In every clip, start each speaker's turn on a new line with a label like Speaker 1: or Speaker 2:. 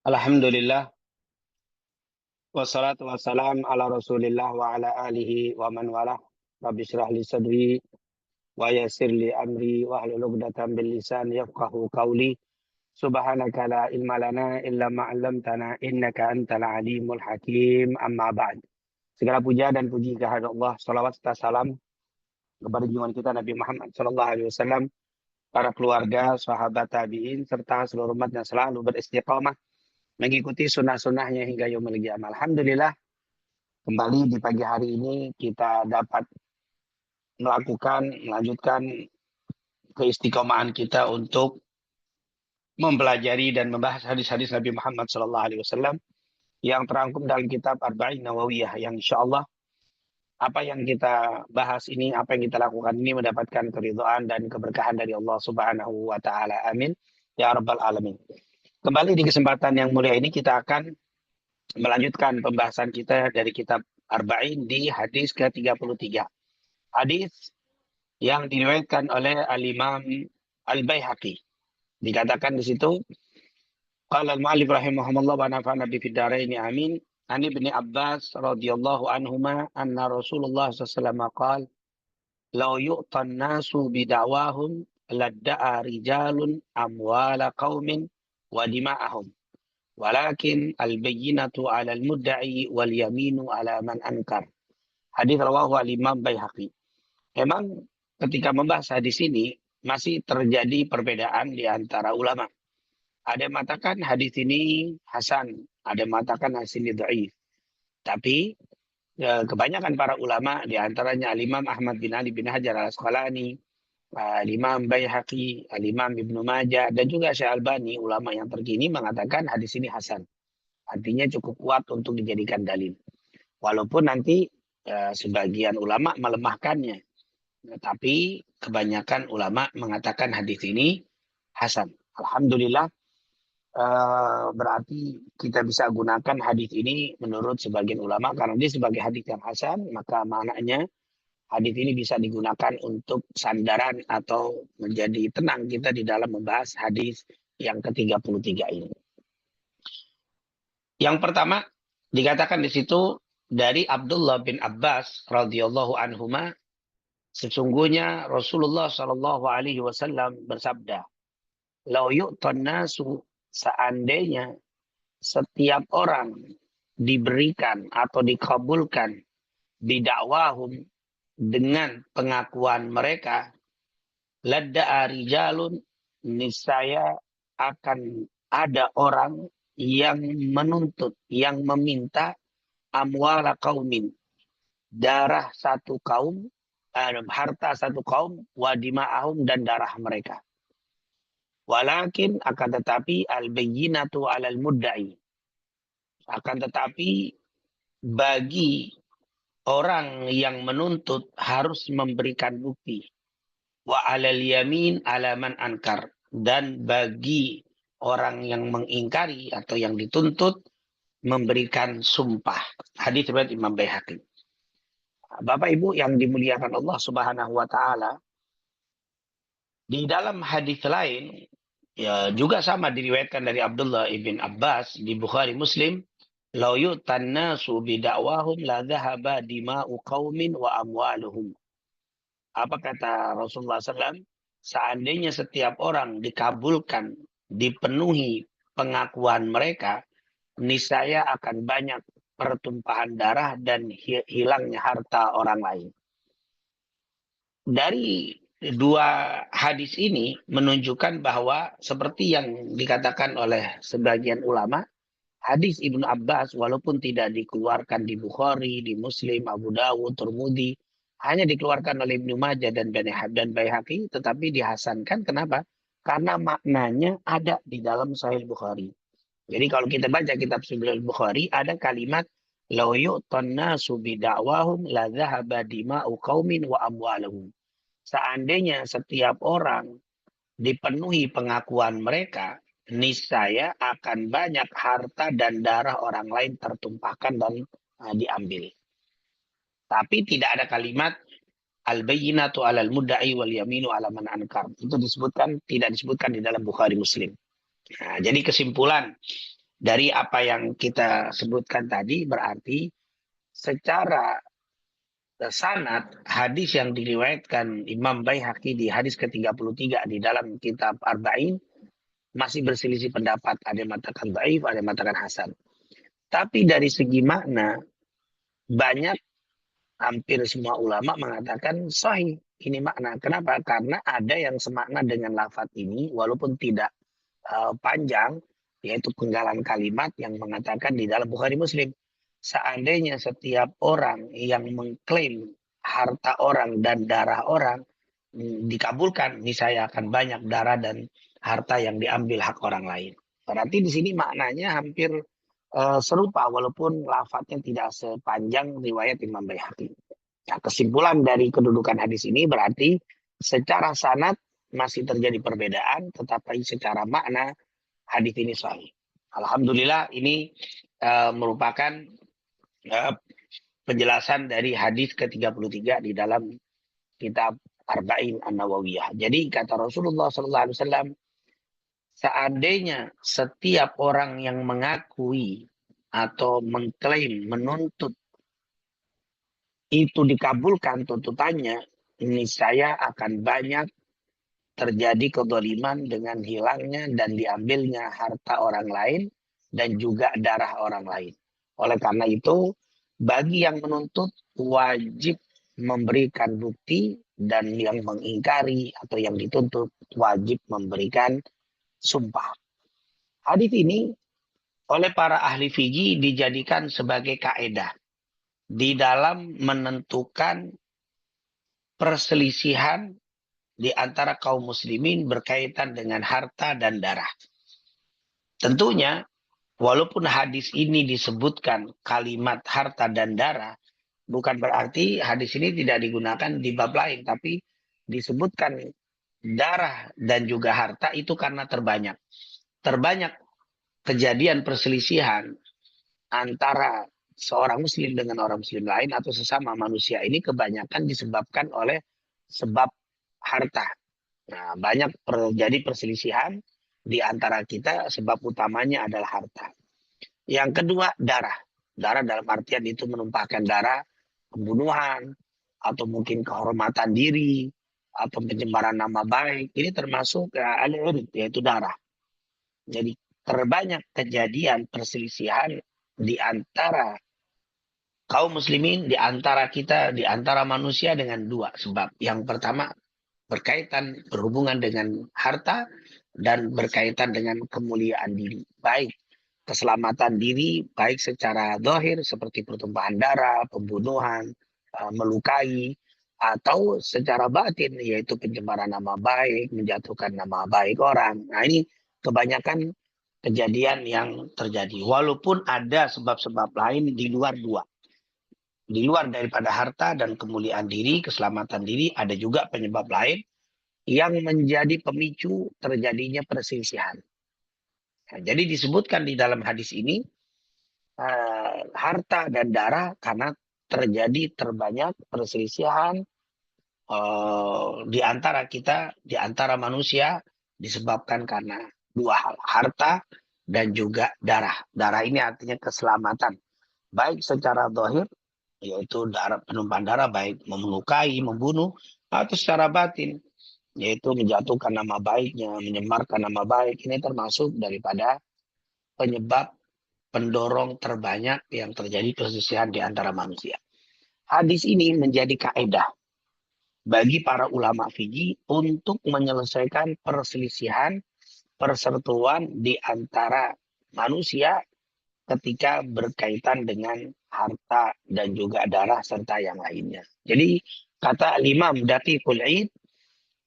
Speaker 1: Alhamdulillah, wassalatu wassalam ala rasulillah wa ala alihi wa man walah. Rabbi syrah li sadri wa yassir li amri wa hlul 'uqdatam bil lisan yafqahu qawli. Subhanaka la ilma lana illa ma 'allamtana innaka antal alimul hakim. Amma ba'd. Segala puja dan puji kehadirat Allah, salawat serta salam kepada junjungan kita Nabi Muhammad sallallahu alaihi wasallam, para keluarga, sahabat tabi'in serta seluruh umat yang selalu beristiqamah mengikuti sunnah-sunnahnya hingga yaumil qiyamah. Alhamdulillah, kembali di pagi hari ini kita dapat melanjutkan keistiqomahan kita untuk mempelajari dan membahas hadis-hadis Nabi Muhammad SAW yang terangkum dalam kitab Arba'in Nawawiyah, yang insya Allah apa yang kita bahas ini, apa yang kita lakukan ini mendapatkan keridhaan dan keberkahan dari Allah Subhanahu wa Ta'ala. Amin ya Rabbal Alamin. Kembali di kesempatan yang mulia ini kita akan melanjutkan pembahasan kita dari kitab Arba'in di hadis ke-33. Hadis yang diriwayatkan oleh Al-Imam Al-Baihaqi. Dikatakan di situ, qala al-mu'allif rahimahumullah wa nafa'ana bi fid dharain amin. An Ibnu Abbas radhiyallahu anhuma anna Rasulullah sallallahu alaihi wasallam qala law yu'tan nasu bid'awahum ladda'a rijalun amwala qaumin wa dima'ahum. Walakin al-bayyinatu 'ala al-mudda'i wal yaminu 'ala man ankar. Hadis rawahu al-Imam Baihaqi. Memang ketika membahas hadis ini masih terjadi perbedaan di antara ulama. Ada yang mengatakan hadis ini hasan, ada yang mengatakan hadis ini dhaif. Tapi kebanyakan para ulama, di antaranya Al-Imam Ahmad bin Ali bin Hajar Al-Asqalani, Al-Imam Baihaqi, Al-Imam Ibnu Majah, dan juga Syekh Albani, ulama yang terkini mengatakan hadis ini hasan. Artinya cukup kuat untuk dijadikan dalil. Walaupun nanti sebagian ulama melemahkannya. Tapi kebanyakan ulama mengatakan hadis ini hasan. Alhamdulillah, berarti kita bisa gunakan hadis ini menurut sebagian ulama karena dia sebagai hadis yang hasan, maka maknanya hadis ini bisa digunakan untuk sandaran atau menjadi tenang kita di dalam membahas hadis yang ke-33 ini. Yang pertama dikatakan di situ dari Abdullah bin Abbas radhiyallahu anhuma, sesungguhnya Rasulullah Shallallahu Alaihi Wasallam bersabda, "Lau yu'tan nasu, seandainya setiap orang diberikan atau dikabulkan bidakwahum dengan pengakuan mereka, ladda'a rijalun, niscaya akan ada orang yang menuntut, yang meminta amwala qaumin, darah satu kaum, harta satu kaum, wadima'ahum, dan darah mereka. Walakin akan tetapi al-bayyinatu 'alal mudda'i. Akan tetapi bagi orang yang menuntut harus memberikan bukti. Wa 'alal yamin 'ala man ankar. Dan bagi orang yang mengingkari atau yang dituntut memberikan sumpah. Hadis riwayat Imam Baihaqi. Bapak Ibu yang dimuliakan Allah Subhanahu wa taala, di dalam hadis lain ya juga sama diriwayatkan dari Abdullah ibn Abbas di Bukhari Muslim, "Lau yu'tan nasu bidakwahum la dhahaba dima'u qaumin wa amwaluhum." Apa kata Rasulullah SAW? Seandainya setiap orang dikabulkan, dipenuhi pengakuan mereka, niscaya akan banyak pertumpahan darah dan hilangnya harta orang lain. Dari dua hadis ini menunjukkan bahwa seperti yang dikatakan oleh sebagian ulama, hadis Ibnu Abbas walaupun tidak dikeluarkan di Bukhari, di Muslim, Abu Dawud, Tirmidzi, hanya dikeluarkan oleh Ibnu Majah dan Baihaqi, tetapi dihasankan. Kenapa? Karena maknanya ada di dalam Sahih Bukhari. Jadi kalau kita baca kitab Sahih Bukhari, ada kalimat law yu'tan nasu bidakwahum la dhahaba dima'u qaumin wa amwaluhum. Seandainya setiap orang dipenuhi pengakuan mereka, niscaya akan banyak harta dan darah orang lain tertumpahkan dan diambil. Tapi tidak ada kalimat al-bayyinatu 'alal mudda'i wal yaminu 'ala man ankar. Itu tidak disebutkan di dalam Bukhari Muslim. Nah, jadi kesimpulan Dari apa yang kita sebutkan tadi berarti secara sanad hadis yang diriwayatkan Imam Baihaqi di hadis ke-33 di dalam kitab Arba'in masih berselisih pendapat. Ada yang mengatakan dhaif, ada yang mengatakan hasan. Tapi dari segi makna banyak, hampir semua ulama mengatakan sahih ini makna. Kenapa? Karena ada yang semakna dengan lafadz ini walaupun tidak panjang, yaitu penggalan kalimat yang mengatakan di dalam Bukhari Muslim. Seandainya setiap orang yang mengklaim harta orang dan darah orang dikabulkan, niscaya akan banyak darah dan harta yang diambil hak orang lain. Berarti di sini maknanya hampir serupa walaupun lafadznya tidak sepanjang riwayat Imam Baihaqi. Nah, kesimpulan dari kedudukan hadis ini berarti secara sanad masih terjadi perbedaan, tetapi secara makna hadis ini sahih. Alhamdulillah ini merupakan penjelasan dari hadis ke-33 di dalam kitab Arba'in An-Nawawiyah. Jadi kata Rasulullah SAW, seandainya setiap orang yang mengakui atau mengklaim, menuntut itu dikabulkan tuntutannya, ini saya akan banyak terjadi kezaliman dengan hilangnya dan diambilnya harta orang lain dan juga darah orang lain. Oleh karena itu, bagi yang menuntut wajib memberikan bukti dan yang mengingkari atau yang dituntut wajib memberikan sumpah. Hadis ini oleh para ahli fikih dijadikan sebagai kaedah di dalam menentukan perselisihan di antara kaum muslimin berkaitan dengan harta dan darah. Tentunya, walaupun hadis ini disebutkan kalimat harta dan darah, bukan berarti hadis ini tidak digunakan di bab lain, tapi disebutkan darah dan juga harta itu karena terbanyak. Terbanyak kejadian perselisihan antara seorang muslim dengan orang muslim lain atau sesama manusia ini kebanyakan disebabkan oleh sebab harta. Nah, banyak terjadi perselisihan di antara kita, sebab utamanya adalah harta. Yang kedua, darah. Darah dalam artian itu menumpahkan darah, pembunuhan, atau mungkin kehormatan diri, atau pencemaran nama baik. Ini termasuk al-irid, yaitu darah. Jadi terbanyak kejadian perselisihan di antara kaum muslimin, di antara kita, di antara manusia dengan dua sebab. Yang pertama, berkaitan, berhubungan dengan harta, dan berkaitan dengan kemuliaan diri. Baik keselamatan diri, baik secara zahir seperti pertumpahan darah, pembunuhan, melukai, atau secara batin yaitu pencemaran nama baik, menjatuhkan nama baik orang. Nah ini kebanyakan kejadian yang terjadi. Walaupun ada sebab-sebab lain di luar dua. Di luar daripada harta dan kemuliaan diri, keselamatan diri, ada juga penyebab lain yang menjadi pemicu terjadinya perselisihan. Nah, jadi disebutkan di dalam hadis ini harta dan darah karena terjadi terbanyak perselisihan di antara kita, di antara manusia disebabkan karena dua hal, harta dan juga darah. Darah ini artinya keselamatan, baik secara zahir yaitu darah, penumpahan darah baik melukai, membunuh, atau secara batin yaitu menjatuhkan nama baiknya, menyemarkan nama baik. Ini termasuk daripada penyebab pendorong terbanyak yang terjadi perselisihan di antara manusia. Hadis ini menjadi kaedah bagi para ulama fikih untuk menyelesaikan perselisihan, perseteruan di antara manusia ketika berkaitan dengan harta dan juga darah serta yang lainnya. Jadi kata Imam Daqiqul Id,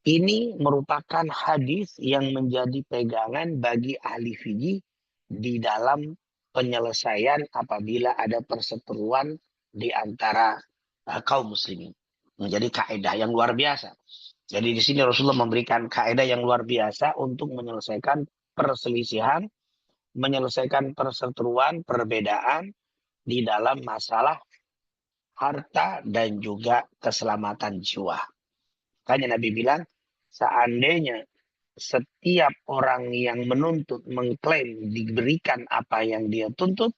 Speaker 1: ini merupakan hadis yang menjadi pegangan bagi ahli fikih di dalam penyelesaian apabila ada perseteruan di antara kaum muslimin. Menjadi kaedah yang luar biasa. Jadi di sini Rasulullah memberikan kaedah yang luar biasa untuk menyelesaikan perselisihan, menyelesaikan perseteruan, perbedaan di dalam masalah harta dan juga keselamatan jiwa. Makanya Nabi bilang, seandainya setiap orang yang menuntut mengklaim diberikan apa yang dia tuntut,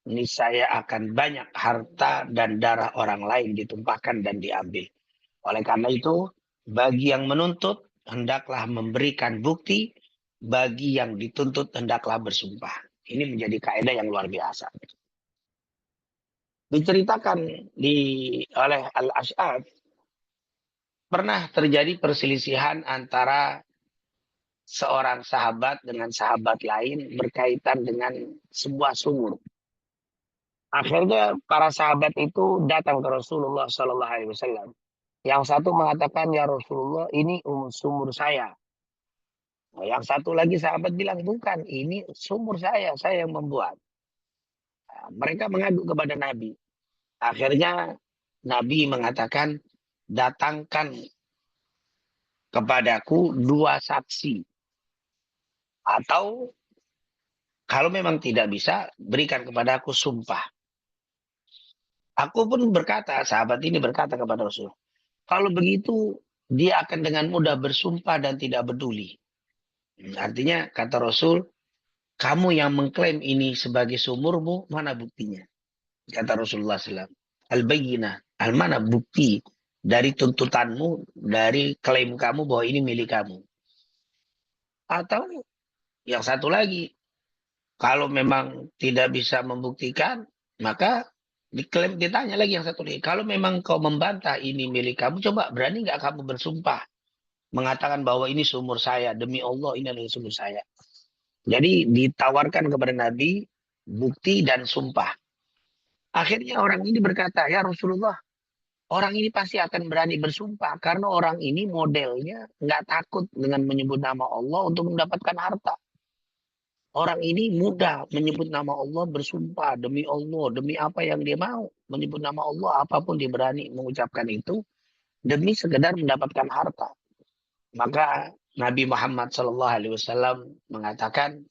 Speaker 1: niscaya akan banyak harta dan darah orang lain ditumpahkan dan diambil. Oleh karena itu, bagi yang menuntut, hendaklah memberikan bukti, bagi yang dituntut, hendaklah bersumpah. Ini menjadi kaidah yang luar biasa. Diceritakan oleh Al-Ash'ab, pernah terjadi perselisihan antara seorang sahabat dengan sahabat lain berkaitan dengan sebuah sumur. Akhirnya para sahabat itu datang ke Rasulullah SAW. Yang satu mengatakan, ya Rasulullah, ini sumur saya. Nah, yang satu lagi sahabat bilang, bukan, ini sumur saya yang membuat. Nah, mereka mengadu kepada Nabi. Akhirnya Nabi mengatakan, datangkan kepadaku dua saksi. Atau kalau memang tidak bisa, berikan kepadaku sumpah. Aku pun berkata, sahabat ini berkata kepada Rasul, kalau begitu dia akan dengan mudah bersumpah dan tidak peduli. Artinya kata Rasul, kamu yang mengklaim ini sebagai sumurmu, mana buktinya? Kata Rasulullah SAW. Al-bayyinah, al-mana bukti dari tuntutanmu, dari klaim kamu bahwa ini milik kamu. Atau yang satu lagi, kalau memang tidak bisa membuktikan, maka diklaim, ditanya lagi yang satu lagi. Kalau memang kau membantah ini milik kamu, coba berani nggak kamu bersumpah mengatakan bahwa ini sumur saya, demi Allah ini adalah sumur saya. Jadi ditawarkan kepada Nabi bukti dan sumpah. Akhirnya orang ini berkata, ya Rasulullah, orang ini pasti akan berani bersumpah karena orang ini modelnya nggak takut dengan menyebut nama Allah untuk mendapatkan harta. Orang ini mudah menyebut nama Allah, bersumpah demi Allah, demi apa yang dia mau. Menyebut nama Allah, apapun dia berani mengucapkan itu demi sekedar mendapatkan harta. Maka Nabi Muhammad SAW mengatakan,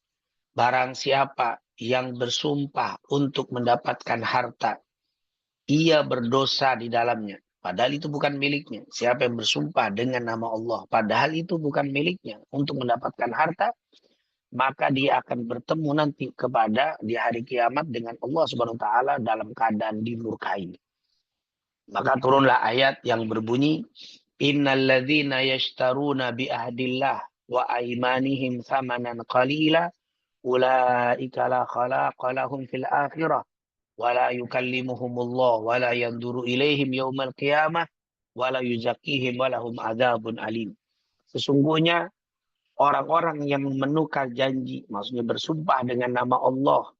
Speaker 1: barang siapa yang bersumpah untuk mendapatkan harta, ia berdosa di dalamnya. Padahal itu bukan miliknya. Siapa yang bersumpah dengan nama Allah, padahal itu bukan miliknya, untuk mendapatkan harta, maka dia akan bertemu nanti di hari kiamat dengan Allah Subhanahu wa taala dalam keadaan dimurkai. Maka turunlah ayat yang berbunyi, innalladzina yashtaruna bi ahdillah wa aymanihim thamanan qalila ulaika la khalaqa lahum fil akhirah wa la yukallimuhumullah wa la yanzuru ilaihim yaumal qiyamah wa la yuzakkihim wa lahum adzabun alim. Sesungguhnya orang-orang yang menukar janji, maksudnya bersumpah dengan nama Allah,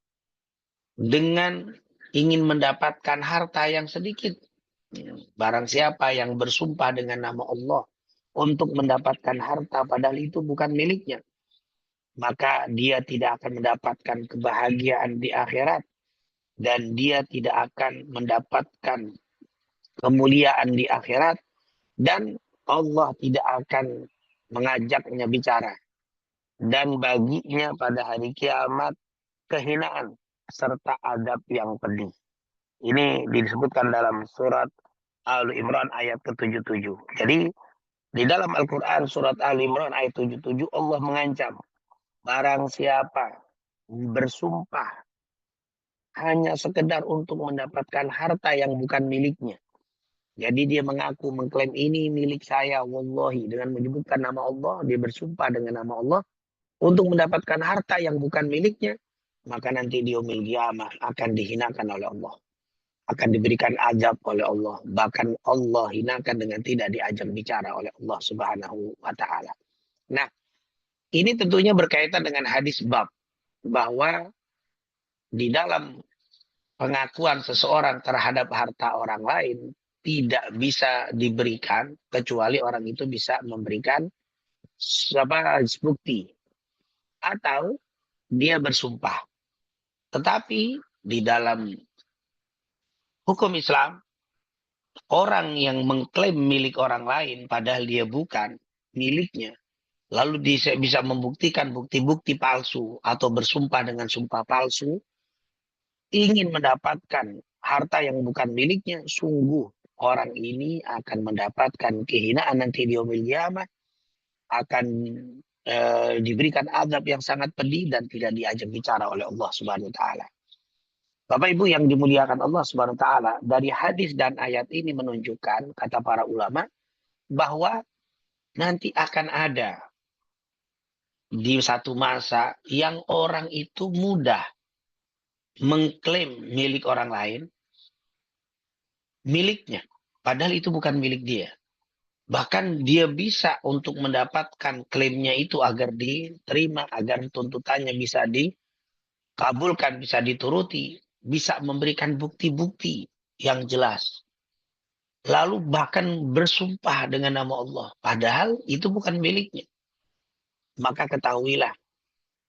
Speaker 1: dengan ingin mendapatkan harta yang sedikit. Barang siapa yang bersumpah dengan nama Allah untuk mendapatkan harta padahal itu bukan miliknya, maka dia tidak akan mendapatkan kebahagiaan di akhirat dan dia tidak akan mendapatkan kemuliaan di akhirat dan Allah tidak akan mengajaknya bicara. Dan baginya pada hari kiamat kehinaan serta adab yang pedih. Ini disebutkan dalam surat Al-Imran ayat ke-77. Jadi di dalam Al-Quran surat Al-Imran ayat 77 Allah mengancam barang siapa bersumpah hanya sekedar untuk mendapatkan harta yang bukan miliknya. Jadi dia mengaku mengklaim ini milik saya, wallahi, dengan menyebutkan nama Allah, dia bersumpah dengan nama Allah untuk mendapatkan harta yang bukan miliknya, maka nanti di yaumil qiyamah akan dihinakan oleh Allah. Akan diberikan azab oleh Allah. Bahkan Allah hinakan dengan tidak diajak bicara oleh Allah Subhanahu wa taala. Nah, ini tentunya berkaitan dengan hadis bab bahwa di dalam pengakuan seseorang terhadap harta orang lain tidak bisa diberikan kecuali orang itu bisa memberikan bukti atau dia bersumpah. Tetapi di dalam hukum Islam, orang yang mengklaim milik orang lain padahal dia bukan miliknya, lalu dia bisa membuktikan bukti-bukti palsu atau bersumpah dengan sumpah palsu, ingin mendapatkan harta yang bukan miliknya, sungguh orang ini akan mendapatkan kehinaan nanti di yaumil qiyamah, akan diberikan azab yang sangat pedih dan tidak diajak bicara oleh Allah Subhanahu wa taala. Bapak Ibu yang dimuliakan Allah Subhanahu wa taala, dari hadis dan ayat ini menunjukkan kata para ulama bahwa nanti akan ada di satu masa yang orang itu mudah mengklaim milik orang lain miliknya, padahal itu bukan milik dia. Bahkan dia bisa untuk mendapatkan klaimnya itu agar diterima, agar tuntutannya bisa dikabulkan, bisa dituruti, bisa memberikan bukti-bukti yang jelas. Lalu bahkan bersumpah dengan nama Allah, padahal itu bukan miliknya. Maka ketahuilah,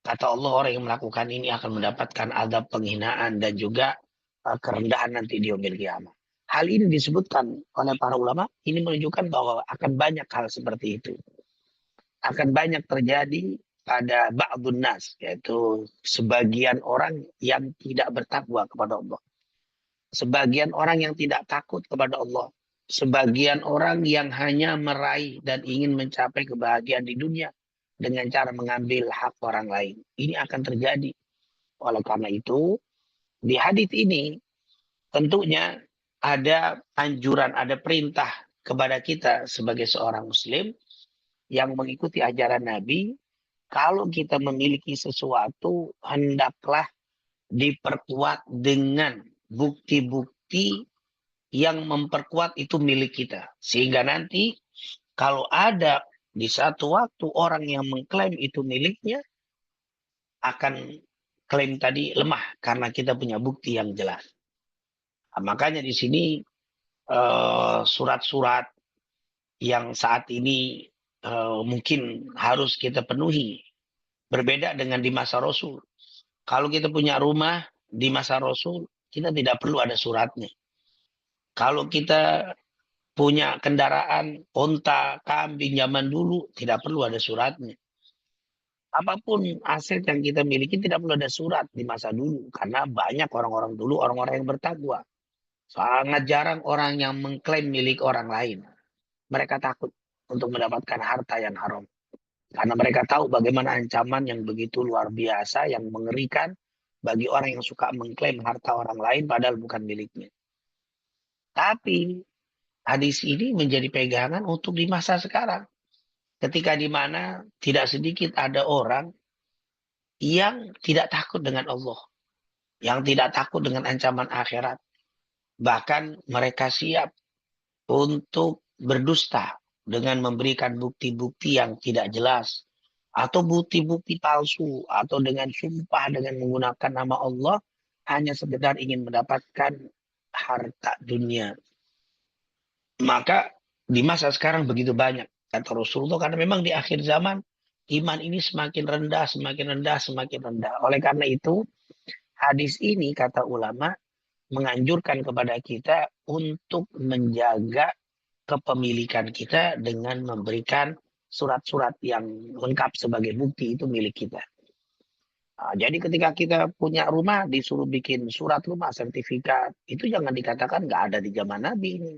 Speaker 1: kata Allah, orang yang melakukan ini akan mendapatkan azab penghinaan dan juga kerendahan nanti di yaumil qiyamah. Hal ini disebutkan oleh para ulama, ini menunjukkan bahwa akan banyak hal seperti itu. Akan banyak terjadi pada ba'dun nas, yaitu sebagian orang yang tidak bertakwa kepada Allah. Sebagian orang yang tidak takut kepada Allah. Sebagian orang yang hanya meraih dan ingin mencapai kebahagiaan di dunia dengan cara mengambil hak orang lain. Ini akan terjadi. Oleh karena itu, di hadits ini tentunya ada anjuran, ada perintah kepada kita sebagai seorang muslim yang mengikuti ajaran Nabi. Kalau kita memiliki sesuatu, hendaklah diperkuat dengan bukti-bukti yang memperkuat itu milik kita. Sehingga nanti kalau ada di satu waktu orang yang mengklaim itu miliknya, akan klaim tadi lemah karena kita punya bukti yang jelas. Nah, makanya di sini surat-surat yang saat ini mungkin harus kita penuhi. Berbeda dengan di masa Rasul. Kalau kita punya rumah di masa Rasul, kita tidak perlu ada suratnya. Kalau kita punya kendaraan, onta, kambing zaman dulu, tidak perlu ada suratnya. Apapun aset yang kita miliki tidak perlu ada surat di masa dulu. Karena banyak orang-orang dulu, orang-orang yang bertakwa. Sangat jarang orang yang mengklaim milik orang lain. Mereka takut untuk mendapatkan harta yang haram. Karena mereka tahu bagaimana ancaman yang begitu luar biasa, yang mengerikan bagi orang yang suka mengklaim harta orang lain padahal bukan miliknya. Tapi hadis ini menjadi pegangan untuk di masa sekarang. Ketika di mana tidak sedikit ada orang yang tidak takut dengan Allah. Yang tidak takut dengan ancaman akhirat. Bahkan mereka siap untuk berdusta dengan memberikan bukti-bukti yang tidak jelas. Atau bukti-bukti palsu. Atau dengan sumpah dengan menggunakan nama Allah. Hanya sekedar ingin mendapatkan harta dunia. Maka di masa sekarang begitu banyak kata Rasulullah, karena memang di akhir zaman iman ini semakin rendah, semakin rendah, semakin rendah. Oleh karena itu hadis ini kata ulama menganjurkan kepada kita untuk menjaga kepemilikan kita dengan memberikan surat-surat yang lengkap sebagai bukti itu milik kita. Nah, jadi ketika kita punya rumah disuruh bikin surat rumah, sertifikat, itu jangan dikatakan nggak ada di zaman Nabi ini.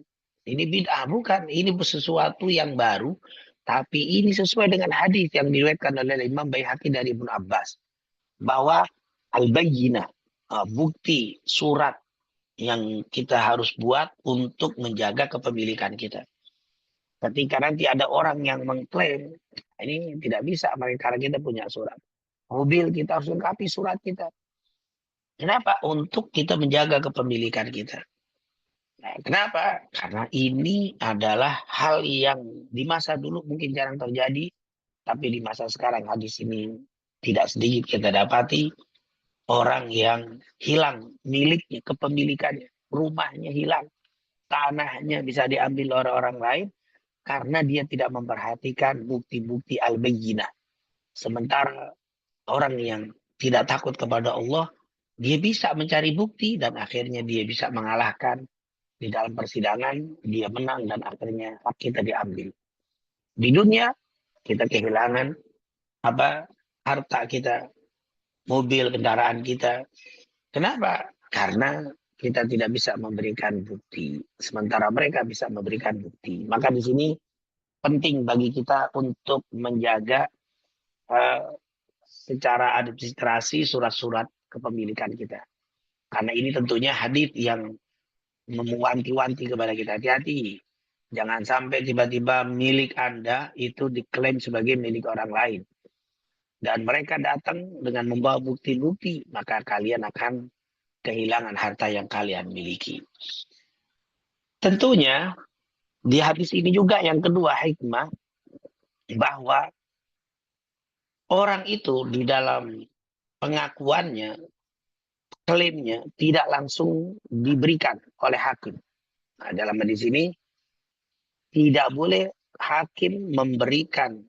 Speaker 1: Ini bid'ah, bukan. Ini sesuatu yang baru, tapi ini sesuai dengan hadis yang diriwayatkan oleh Imam Baihaqi dari Ibnu Abbas bahwa al-bayyinah, bukti surat yang kita harus buat untuk menjaga kepemilikan kita. Ketika nanti ada orang yang mengklaim, ini tidak bisa karena kita punya surat. Mobil kita harus lengkapi surat kita. Kenapa? Untuk kita menjaga kepemilikan kita. Nah, kenapa? Karena ini adalah hal yang di masa dulu mungkin jarang terjadi, tapi di masa sekarang hadis ini tidak sedikit kita dapati orang yang hilang miliknya, kepemilikannya, rumahnya hilang, tanahnya bisa diambil oleh orang lain karena dia tidak memperhatikan bukti-bukti al-bayyinah. Sementara orang yang tidak takut kepada Allah, dia bisa mencari bukti dan akhirnya dia bisa mengalahkan di dalam persidangan, dia menang dan akhirnya hak kita diambil. Di dunia kita kehilangan harta kita, mobil, kendaraan kita. Kenapa? Karena kita tidak bisa memberikan bukti, sementara mereka bisa memberikan bukti. Maka di sini penting bagi kita untuk menjaga eh, secara administrasi surat-surat kepemilikan kita. Karena ini tentunya hadis yang mewanti-wanti kepada kita, hati-hati. Jangan sampai tiba-tiba milik Anda itu diklaim sebagai milik orang lain. Dan mereka datang dengan membawa bukti-bukti, maka kalian akan kehilangan harta yang kalian miliki. Tentunya di hadis ini juga yang kedua hikmah, bahwa orang itu di dalam pengakuannya, klaimnya tidak langsung diberikan oleh hakim. Nah, dalam hadis ini tidak boleh hakim memberikan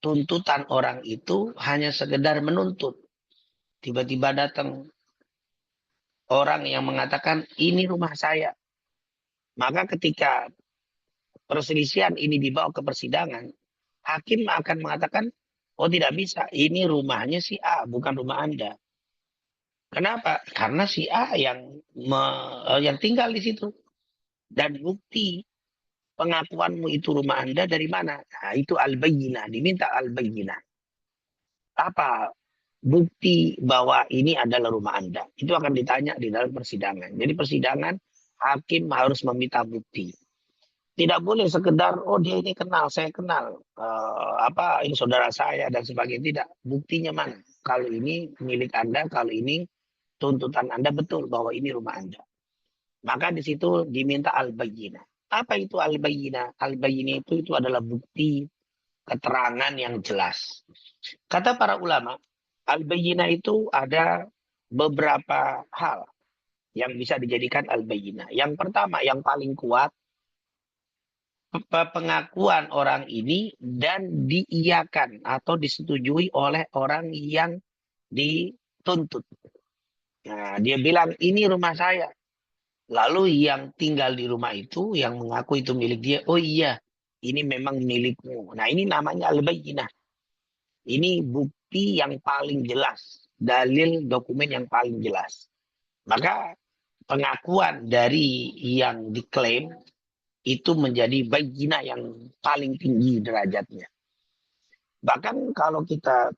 Speaker 1: tuntutan orang itu hanya sekedar menuntut. Tiba-tiba datang orang yang mengatakan ini rumah saya. Maka ketika perselisihan ini dibawa ke persidangan, hakim akan mengatakan, oh tidak bisa, ini rumahnya si A, bukan rumah Anda. Kenapa? Karena si A yang tinggal di situ. Dan bukti pengakuanmu itu rumah Anda dari mana? Nah, itu al-bayyinah, diminta al-bayyinah. Apa bukti bahwa ini adalah rumah Anda? Itu akan ditanya di dalam persidangan. Jadi persidangan hakim harus meminta bukti. Tidak boleh sekedar oh dia ini kenal, saya kenal, ini saudara saya dan sebagainya. Tidak, buktinya mana? Kalau ini milik Anda, kalau ini tuntutan Anda betul bahwa ini rumah Anda. Maka di situ diminta al-bayyinah. Apa itu al-bayyinah? Al-bayyinah itu adalah bukti keterangan yang jelas. Kata para ulama, al-bayyinah itu ada beberapa hal yang bisa dijadikan al-bayyinah. Yang pertama, yang paling kuat, pengakuan orang ini dan diiyakan atau disetujui oleh orang yang dituntut. Nah, dia bilang ini rumah saya. Lalu yang tinggal di rumah itu, yang mengaku itu milik dia, oh iya, ini memang milikmu. Nah, ini namanya al-bayyinah. Ini bukti yang paling jelas, dalil dokumen yang paling jelas. Maka pengakuan dari yang diklaim itu menjadi bayyinah yang paling tinggi derajatnya. Bahkan kalau kita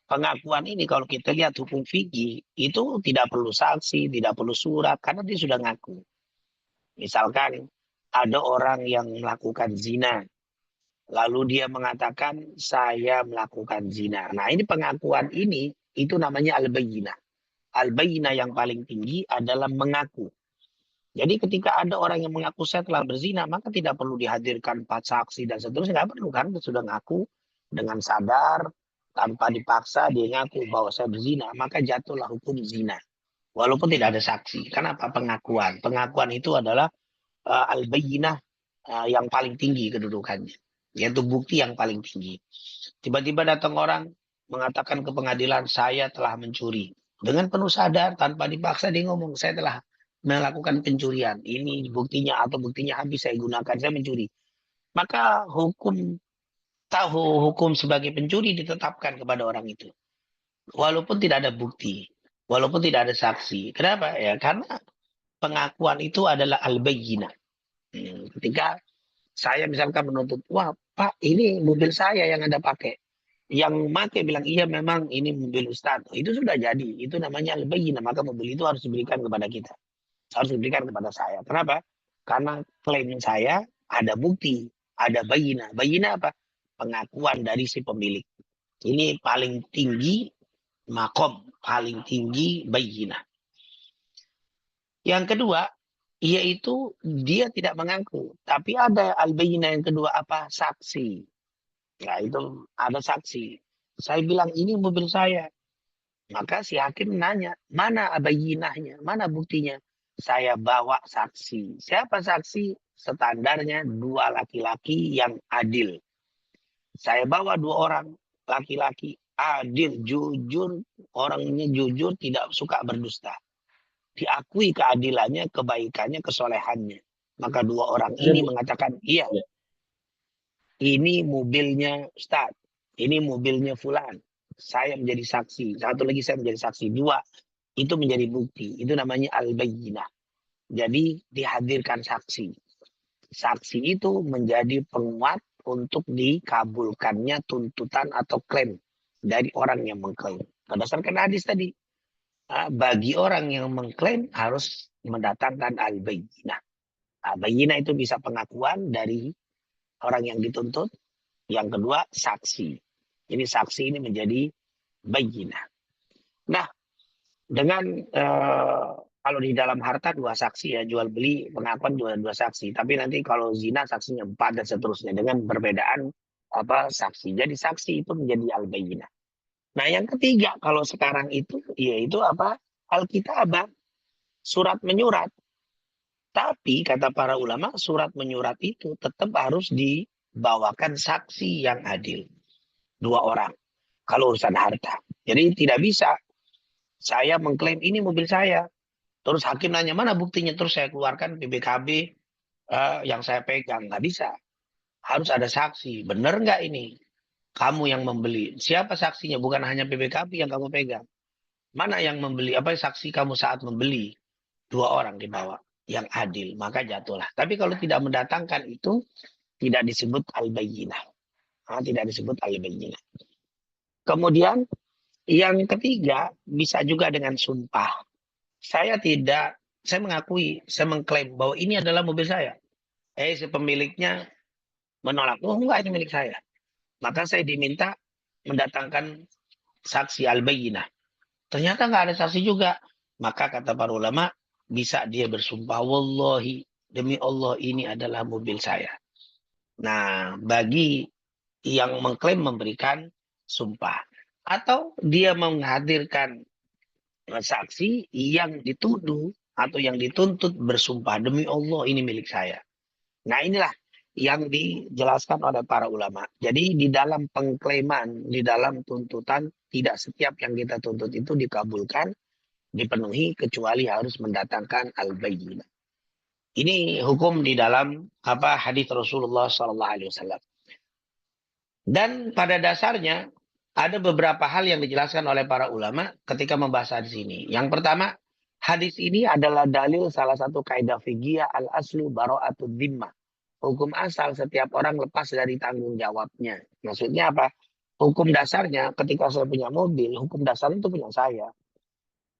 Speaker 1: pengakuan ini, kalau kita lihat hukum fikih, itu tidak perlu saksi, tidak perlu surat, karena dia sudah ngaku. Misalkan ada orang yang melakukan zina, lalu dia mengatakan saya melakukan zina. Nah ini pengakuan ini, itu namanya al-bayyinah. Al-bayyinah yang paling tinggi adalah mengaku. Jadi ketika ada orang yang mengaku saya telah berzina, maka tidak perlu dihadirkan 4 saksi dan seterusnya. Nggak perlu, kan sudah ngaku dengan sadar, tanpa dipaksa, dia ngaku bahwa saya berzina, maka jatuhlah hukum zina. Walaupun tidak ada saksi. Kenapa? Pengakuan. Pengakuan itu adalah al-bayyinah yang paling tinggi kedudukannya. Yaitu bukti yang paling tinggi. Tiba-tiba datang orang mengatakan ke pengadilan, saya telah mencuri. Dengan penuh sadar, tanpa dipaksa, dia ngomong, saya telah melakukan pencurian. Ini buktinya atau buktinya habis saya gunakan, saya mencuri. Maka hukum sebagai pencuri ditetapkan kepada orang itu. Walaupun tidak ada bukti, walaupun tidak ada saksi. Kenapa? Ya karena pengakuan itu adalah al-bayyinah. Ketika saya misalkan menuntut, wah Pak ini mobil saya yang Anda pakai. Yang pakai bilang, iya memang ini mobil Ustadz. Itu sudah jadi, itu namanya al-bayyinah. Maka mobil itu harus diberikan kepada kita. Harus diberikan kepada saya. Kenapa? Karena klaim saya ada bukti, ada bayyinah. Bayyinah apa? Pengakuan dari si pemilik. Ini paling tinggi makom, paling tinggi bayyinah. Yang kedua, yaitu dia tidak mengaku. Tapi ada al-bayyinah yang kedua apa? Saksi. Ya itu ada saksi. Saya bilang ini mobil saya. Maka si hakim nanya, mana bayyinahnya? Mana buktinya? Saya bawa saksi. Siapa saksi? Standarnya 2 laki-laki yang adil. Saya bawa 2 orang laki-laki adil, jujur, orangnya jujur, tidak suka berdusta. Diakui keadilannya, kebaikannya, kesolehannya. Maka 2 orang ini mengatakan, iya, ini mobilnya Ustaz, ini mobilnya Fulan. Saya menjadi saksi. Satu lagi saya menjadi saksi. 2, itu menjadi bukti. Itu namanya al-bayyinah. Jadi dihadirkan saksi. Saksi itu menjadi penguat untuk dikabulkannya tuntutan atau klaim dari orang yang mengklaim. Berdasarkan hadis tadi, bagi orang yang mengklaim harus mendatangkan al-bayyinah. Bayyinah itu bisa pengakuan dari orang yang dituntut. Yang kedua, saksi. Jadi saksi ini menjadi bayyinah. Nah, dengan kalau di dalam harta dua saksi ya, jual beli pengakuan dua saksi. Tapi nanti kalau zina saksinya 4 dan seterusnya dengan perbedaan saksi. Jadi saksi itu menjadi al-bayyinah. Nah, yang ketiga kalau sekarang itu yaitu Alkitabah, surat menyurat. Tapi kata para ulama surat menyurat itu tetap harus dibawakan saksi yang adil. 2 orang kalau urusan harta. Jadi tidak bisa saya mengklaim ini mobil saya. Terus hakim nanya mana buktinya, terus saya keluarkan PBKB yang saya pegang. Nggak bisa. Harus ada saksi. Benar nggak ini? Kamu yang membeli. Siapa saksinya? Bukan hanya PBKB yang kamu pegang. Mana yang membeli? Apa saksi kamu saat membeli? 2 orang dibawa. Yang adil. Maka jatuhlah. Tapi kalau tidak mendatangkan itu, tidak disebut al-bayyinah. Tidak disebut al-bayyinah. Kemudian, yang ketiga, bisa juga dengan sumpah. Saya mengakui, saya mengklaim bahwa ini adalah mobil saya. Si pemiliknya menolak, oh enggak ini milik saya. Maka saya diminta mendatangkan saksi al-bayyinah. Ternyata nggak ada saksi juga. Maka kata para ulama, bisa dia bersumpah, wallahi, demi Allah ini adalah mobil saya. Nah, bagi yang mengklaim memberikan sumpah. Atau dia menghadirkan saksi yang dituduh atau yang dituntut bersumpah demi Allah ini milik saya. Nah inilah yang dijelaskan oleh para ulama. Jadi di dalam pengklaiman, di dalam tuntutan tidak setiap yang kita tuntut itu dikabulkan, dipenuhi kecuali harus mendatangkan al-bayyinah. Ini hukum di dalam hadis Rasulullah SAW. Dan pada dasarnya ada beberapa hal yang dijelaskan oleh para ulama ketika membahas hadis ini. Yang pertama, hadis ini adalah dalil salah satu kaidah fikih al-aslu bara'atud dhimmah. Hukum asal setiap orang lepas dari tanggung jawabnya. Maksudnya apa? Hukum dasarnya ketika saya punya mobil, hukum dasarnya itu punya saya.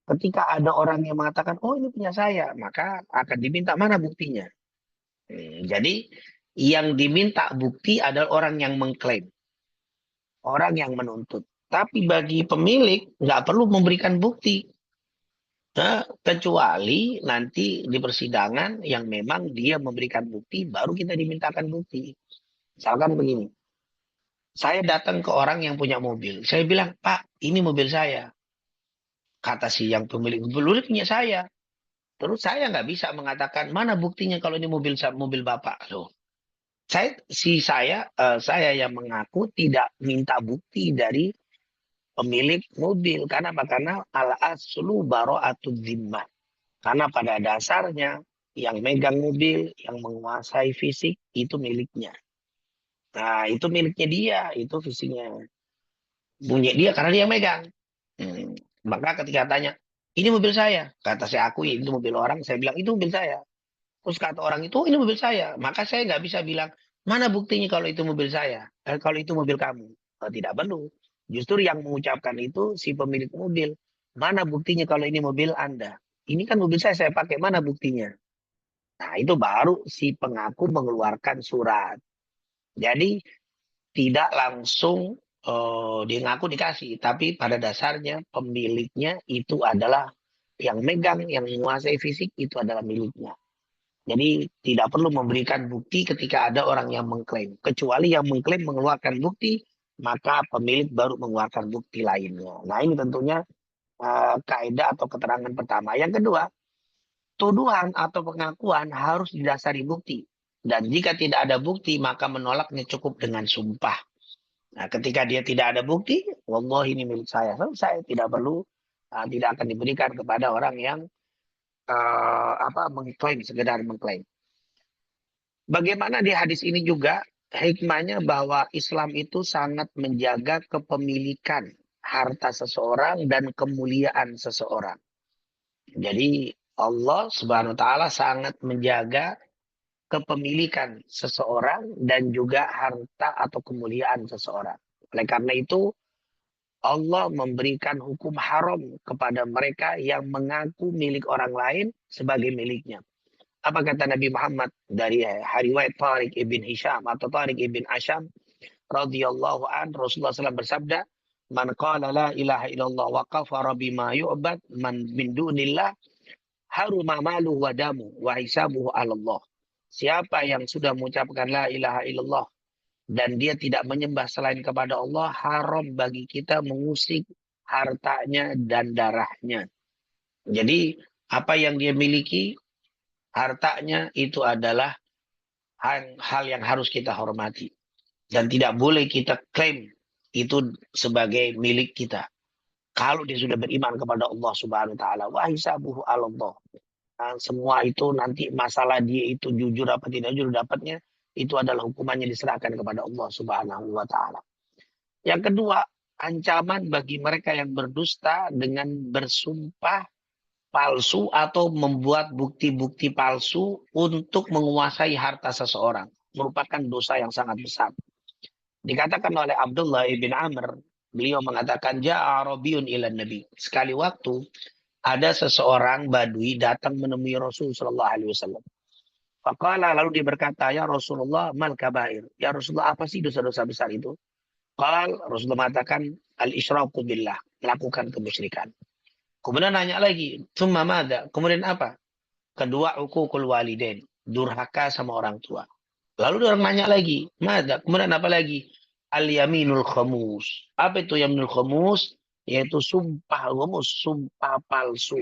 Speaker 1: Ketika ada orang yang mengatakan, oh ini punya saya, maka akan diminta mana buktinya. Jadi yang diminta bukti adalah orang yang mengklaim. Orang yang menuntut. Tapi bagi pemilik nggak perlu memberikan bukti. Kecuali nanti di persidangan yang memang dia memberikan bukti, baru kita dimintakan bukti. Misalkan begini, saya datang ke orang yang punya mobil. Saya bilang, Pak, ini mobil saya. Kata si yang pemilik mobil, punya saya. Terus saya nggak bisa mengatakan, mana buktinya kalau ini mobil Bapak. Loh. Saya yang mengaku tidak minta bukti dari pemilik mobil. Karena apa? Karena al-aslu bara'atud dhimmah. Karena pada dasarnya yang megang mobil, yang menguasai fisik itu miliknya. Nah, itu miliknya dia, itu fisiknya. Punya dia karena dia yang megang. Maka ketika tanya, ini mobil saya. Kata saya akui, itu mobil orang. Saya bilang, itu mobil saya. Terus kata orang itu, oh, ini mobil saya. Maka saya nggak bisa bilang, mana buktinya kalau itu mobil saya? Kalau itu mobil kamu? Tidak perlu. Justru yang mengucapkan itu si pemilik mobil. Mana buktinya kalau ini mobil Anda? Ini kan mobil saya pakai. Mana buktinya? Nah, itu baru si pengaku mengeluarkan surat. Jadi tidak langsung dia ngaku dikasih. Tapi pada dasarnya pemiliknya itu adalah yang megang, yang menguasai fisik itu adalah miliknya. Jadi tidak perlu memberikan bukti ketika ada orang yang mengklaim. Kecuali yang mengklaim mengeluarkan bukti, maka pemilik baru mengeluarkan bukti lainnya. Nah ini tentunya kaidah atau keterangan pertama. Yang kedua, tuduhan atau pengakuan harus didasari bukti. Dan jika tidak ada bukti, maka menolaknya cukup dengan sumpah. Nah, ketika dia tidak ada bukti, wallahi ini milik saya. Saya tidak perlu, tidak akan diberikan kepada orang yang mengklaim, sekedar mengklaim. Bagaimana di hadis ini juga hikmahnya bahwa Islam itu sangat menjaga kepemilikan harta seseorang dan kemuliaan seseorang. Jadi Allah Subhanahu wa taala sangat menjaga kepemilikan seseorang dan juga harta atau kemuliaan seseorang. Oleh karena itu Allah memberikan hukum haram kepada mereka yang mengaku milik orang lain sebagai miliknya. Apa kata Nabi Muhammad dari riwayat Tariq ibn Hisham atau Tariq ibn Asham radhiyallahu an, Rasulullah SAW bersabda, "Man qala la ilaha illallah wa kafara bima yu'bad man min dunillah haruma maluhu wa damu wa hisabuhu 'ala Allah." Siapa yang sudah mengucapkan la ilaha illallah dan dia tidak menyembah selain kepada Allah, haram bagi kita mengusik hartanya dan darahnya. Jadi apa yang dia miliki, hartanya itu adalah hal yang harus kita hormati. Dan tidak boleh kita klaim itu sebagai milik kita. Kalau dia sudah beriman kepada Allah Subhanahu wa taala, wa hisabuhu 'ala Allah. Nah, semua itu nanti masalah dia itu jujur apa tidak jujur dapatnya, itu adalah hukumannya diserahkan kepada Allah Subhanahu wa taala. Yang kedua, ancaman bagi mereka yang berdusta dengan bersumpah palsu atau membuat bukti-bukti palsu untuk menguasai harta seseorang. Merupakan dosa yang sangat besar. Dikatakan oleh Abdullah ibn Amr, beliau mengatakan, Ja'a Arabiyun ila Nabi. Sekali waktu, ada seseorang Badui datang menemui Rasul Sallallahu Alaihi Wasallam. Faqala, lalu dia berkata, ya Rasulullah, mal kabair. Ya Rasulullah, apa sih dosa-dosa besar itu? Qal, Rasulullah mengatakan, al-isyraku billah, melakukan kemusyrikan. Kemudian nanya lagi, summa madza? Kemudian apa? Kedua, uququl walidain, durhaka sama orang tua. Lalu orang nanya lagi, madza? Kemudian apa lagi? Al-yaminul khamus. Apa itu yaminul khamus? Yaitu sumpah khamus, sumpah palsu.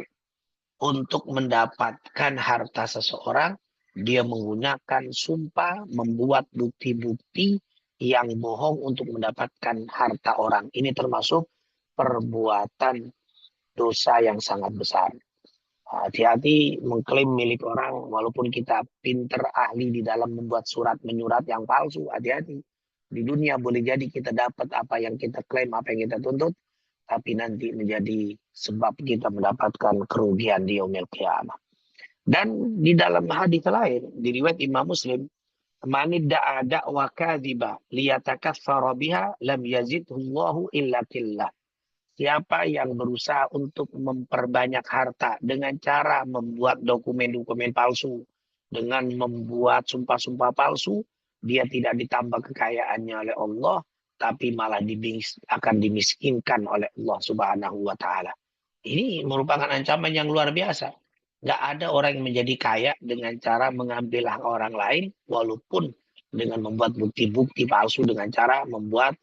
Speaker 1: Untuk mendapatkan harta seseorang, dia menggunakan sumpah, membuat bukti-bukti yang bohong untuk mendapatkan harta orang. Ini termasuk perbuatan dosa yang sangat besar. Hati-hati mengklaim milik orang, walaupun kita pinter ahli di dalam membuat surat menyurat yang palsu. Hati-hati. Di dunia boleh jadi kita dapat apa yang kita klaim, apa yang kita tuntut, tapi nanti menjadi sebab kita mendapatkan kerugian di yaumil qiyamah. Dan di dalam hadis lain, di riwayat Imam Muslim, man da'a da'wa kadhiba liyatakaffara biha lam yazidhu Allahu illa qillah. Siapa yang berusaha untuk memperbanyak harta dengan cara membuat dokumen-dokumen palsu, dengan membuat sumpah-sumpah palsu, dia tidak ditambah kekayaannya oleh Allah, tapi malah akan dimiskinkan oleh Allah Subhanahu wa taala. Ini merupakan ancaman yang luar biasa. Nggak ada orang yang menjadi kaya dengan cara mengambil hak orang lain, walaupun dengan membuat bukti-bukti palsu, dengan cara membuat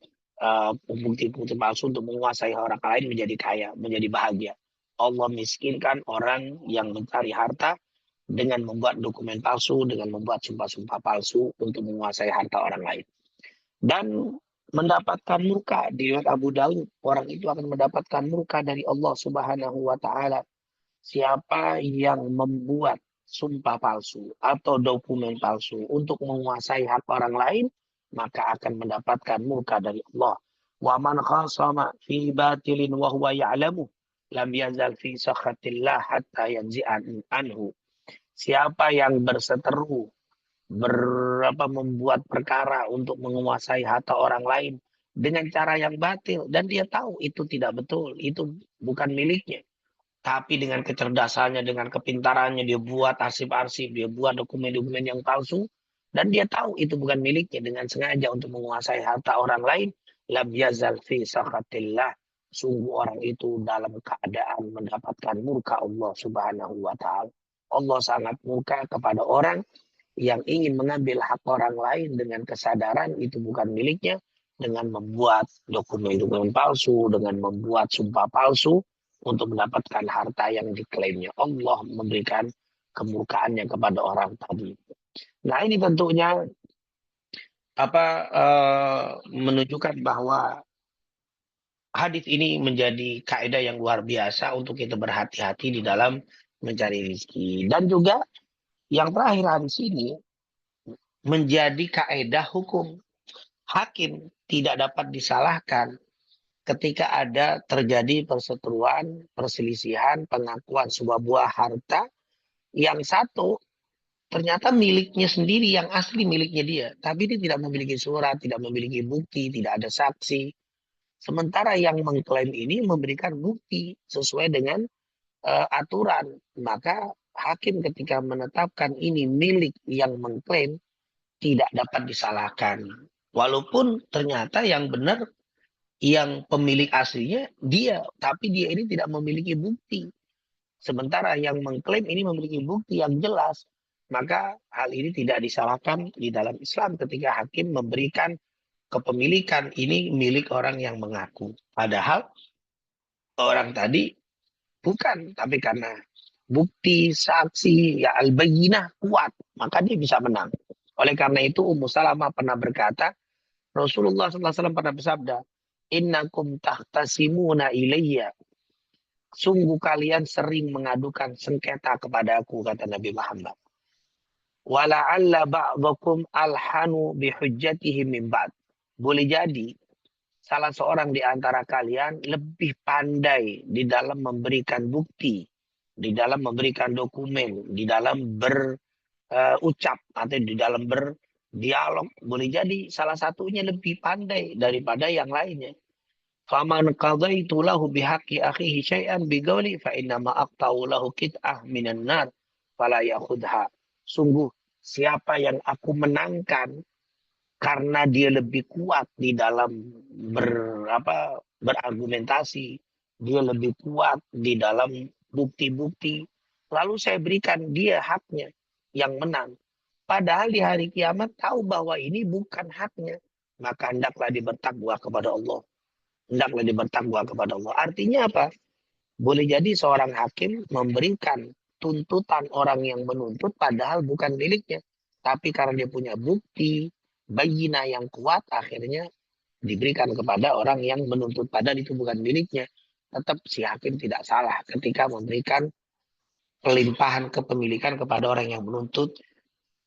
Speaker 1: bukti-bukti palsu untuk menguasai orang lain menjadi kaya, menjadi bahagia. Allah miskinkan orang yang mencari harta dengan membuat dokumen palsu, dengan membuat sumpah-sumpah palsu untuk menguasai harta orang lain. Dan mendapatkan murka di riwayat Abu Daud, orang itu akan mendapatkan murka dari Allah Subhanahu wa taala. Siapa yang membuat sumpah palsu atau dokumen palsu untuk menguasai hak orang lain, maka akan mendapatkan murka dari Allah. Wa man khasama fi batilin wa huwa ya'lamu lam yazal fi sakhatillah hatta yanzi'an anhu. Siapa yang berseteru, membuat perkara untuk menguasai harta orang lain dengan cara yang batil dan dia tahu itu tidak betul, itu bukan miliknya. Tapi dengan kecerdasannya, dengan kepintarannya, dia buat arsip-arsip, dia buat dokumen-dokumen yang palsu, dan dia tahu itu bukan miliknya dengan sengaja untuk menguasai harta orang lain. Lam yazal fi sakhatillah. Sungguh orang itu dalam keadaan mendapatkan murka Allah Subhanahu wa taala. Allah sangat murka kepada orang yang ingin mengambil hak orang lain dengan kesadaran itu bukan miliknya, dengan membuat dokumen-dokumen palsu, dengan membuat sumpah palsu, untuk mendapatkan harta yang diklaimnya. Allah memberikan kemurkaannya kepada orang tadi. Nah ini tentunya menunjukkan bahwa hadis ini menjadi kaidah yang luar biasa untuk kita berhati-hati di dalam mencari rezeki. Dan juga yang terakhir hadis ini menjadi kaidah hukum. Hakim tidak dapat disalahkan ketika ada terjadi perseteruan, perselisihan, pengakuan sebuah buah harta, yang satu ternyata miliknya sendiri, yang asli miliknya dia. Tapi dia tidak memiliki surat, tidak memiliki bukti, tidak ada saksi. Sementara yang mengklaim ini memberikan bukti sesuai dengan aturan. Maka hakim ketika menetapkan ini milik yang mengklaim tidak dapat disalahkan. Walaupun ternyata yang benar, yang pemilik aslinya dia, tapi dia ini tidak memiliki bukti. Sementara yang mengklaim ini memiliki bukti yang jelas. Maka hal ini tidak disalahkan di dalam Islam ketika hakim memberikan kepemilikan ini milik orang yang mengaku. Padahal orang tadi bukan, tapi karena bukti, saksi, ya al-bayyinah kuat, maka dia bisa menang. Oleh karena itu Ummu Salamah pernah berkata, Rasulullah SAW pernah bersabda, Innakum tahtasimuna ilayya. Sungguh kalian sering mengadukan sengketa kepada aku, kata Nabi Muhammad. Wala'alla ba'dakum alhanu bihujjatihim min ba'd. Boleh jadi salah seorang di antara kalian lebih pandai di dalam memberikan bukti, di dalam memberikan dokumen, di dalam berucap atau di dalam berdialog. Boleh jadi salah satunya lebih pandai daripada yang lainnya. Faman qadaitu lahu bihaqqi akhihi syai'an biqauli fa inna ma aqta'u lahu qit'ah minan nar fala ya'khudha. Sungguh siapa yang aku menangkan karena dia lebih kuat di dalam berargumentasi, dia lebih kuat di dalam bukti-bukti, lalu saya berikan dia haknya yang menang. Padahal di hari kiamat tahu bahwa ini bukan haknya, maka hendaklah dia bertakwa kepada Allah. Hendaklah dia bertakwa kepada Allah. Artinya apa? Boleh jadi seorang hakim memberikan tuntutan orang yang menuntut padahal bukan miliknya. Tapi karena dia punya bukti, bayina yang kuat, akhirnya diberikan kepada orang yang menuntut. Padahal itu bukan miliknya. Tetap si hakim tidak salah ketika memberikan pelimpahan kepemilikan kepada orang yang menuntut.